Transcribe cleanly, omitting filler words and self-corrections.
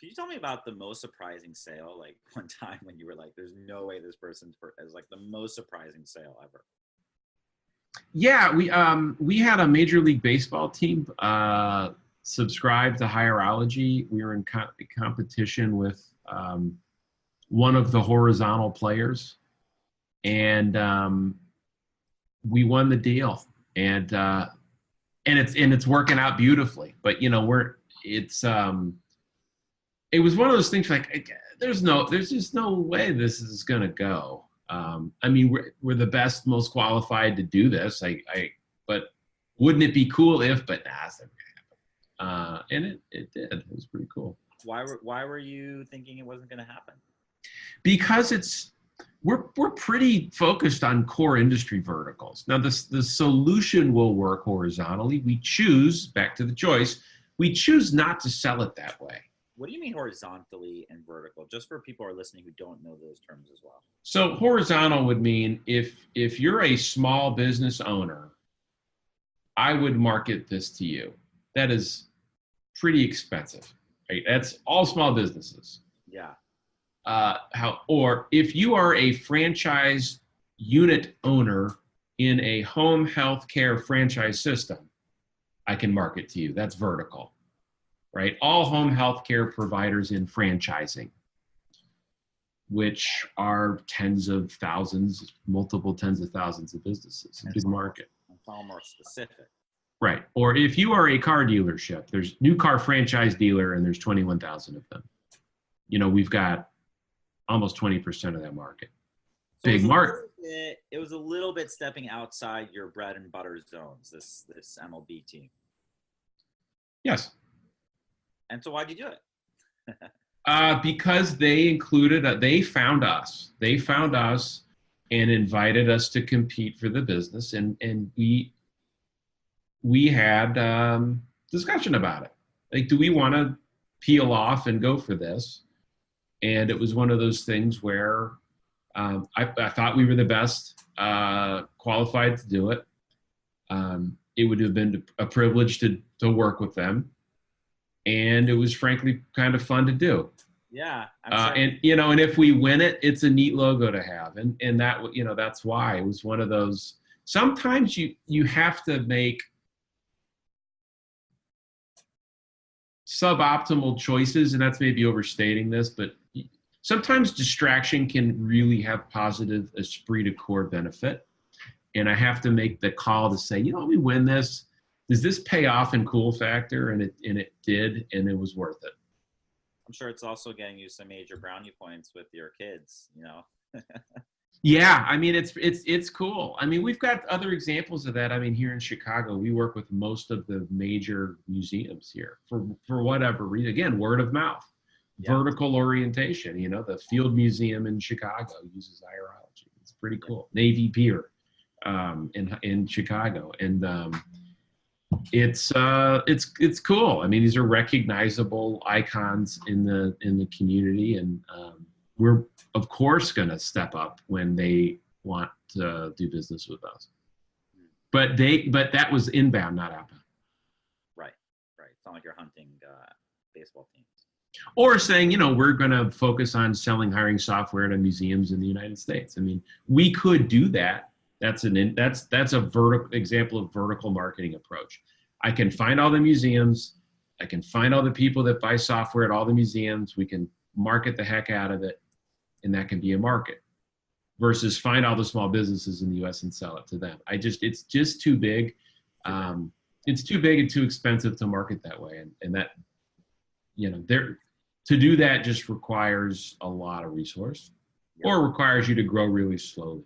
Can you tell me about the most surprising sale? Like one time when you were like, "There's no way this person's is like the most surprising sale ever." Yeah, we had a Major League Baseball team subscribe to Hireology. We were in competition with one of the horizontal players, and we won the deal. And it's working out beautifully. But you know, it was one of those things like there's just no way this is gonna go. I mean, we're the best, most qualified to do this. But wouldn't it be cool if? But nah, it's never gonna happen. And it did. It was pretty cool. Why were you thinking it wasn't going to happen? Because we're pretty focused on core industry verticals. Now, the solution will work horizontally. We choose, back to the choice, we choose not to sell it that way. What do you mean horizontally and vertical? Just for people who are listening who don't know those terms as well. So horizontal would mean if you're a small business owner, I would market this to you. That is pretty expensive, right? That's all small businesses. Yeah. Or if you are a franchise unit owner in a home health care franchise system, I can market to you. That's vertical, right? All home health care providers in franchising, which are tens of thousands, multiple tens of thousands of businesses. It's a big market. It's all more specific. Right. Or if you are a car dealership, there's new car franchise dealer and there's 21,000 of them. You know, we've got almost 20% of that market. So Big market. It was a little bit stepping outside your bread and butter zones, this MLB team. Yes. And so why'd you do it? Because they found us. They found us and invited us to compete for the business. And we had discussion about it. Like, do we want to peel off and go for this? And it was one of those things where I thought we were the best qualified to do it. It would have been a privilege to work with them. And it was frankly kind of fun to do. Yeah. And if we win it, it's a neat logo to have. And that, that's why it was one of those. Sometimes you have to make suboptimal choices, and that's maybe overstating this, but sometimes distraction can really have positive esprit de corps benefit. And I have to make the call to say, we win this. Does this pay off in cool factor? And it did, and it was worth it. I'm sure it's also getting you some major brownie points with your kids, Yeah, I mean, it's cool. I mean, we've got other examples of that. I mean, here in Chicago, we work with most of the major museums here for whatever reason. Again, word of mouth, vertical orientation. The Field Museum in Chicago uses Hireology. It's pretty cool. Navy Pier in Chicago, and it's cool. I mean, these are recognizable icons in the community, and we're of course going to step up when they want to do business with us. But that was inbound, not outbound. Right. It's not like you're hunting baseball teams. Or saying, we're going to focus on selling hiring software to museums in the United States. I mean, we could do that. That's a vertical example of vertical marketing approach. I can find all the museums. I can find all the people that buy software at all the museums. We can market the heck out of it, and that can be a market. Versus find all the small businesses in the U.S. and sell it to them. It's just too big. It's too big and too expensive to market that way, and that, to do that just requires a lot of resource, or requires you to grow really slowly.